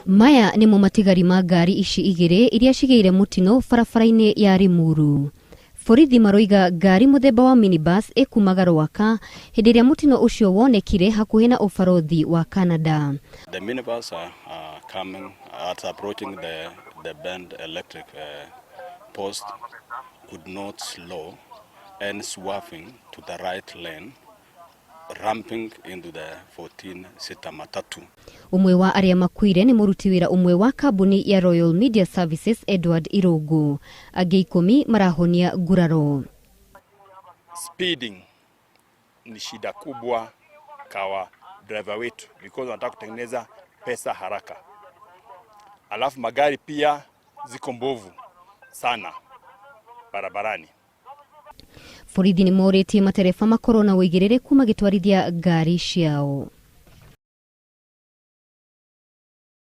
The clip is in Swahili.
Maya ni matigari ma ngari ici igiri iria cigeire mutino barabara-ini ya Limuru. Borithi maroiga ngari muthemba wa minibus ikumaga Rwaka hindi iria mutino ucio wonekire hakuhi na ubarothi wa Canada. The minibus are coming approaching the bend electric post, could not slow and swerving to the right lane, ramping into the 14-seater matatu. Umwe wa aria makuire ni muruti wira umwe wa kambuni ya Royal Media Services Edward Irogo. Angi 10 marahonia nguraro. Speeding ni shida kubwa kwa driver wetu because wanataka kutengeneza pesa haraka. Alafu magari pia ziko mbovu sana barabarani. Borithi ni morĩtie matereba makorwo na wĩigĩrĩrĩku magĩtwarithia ngari ciao.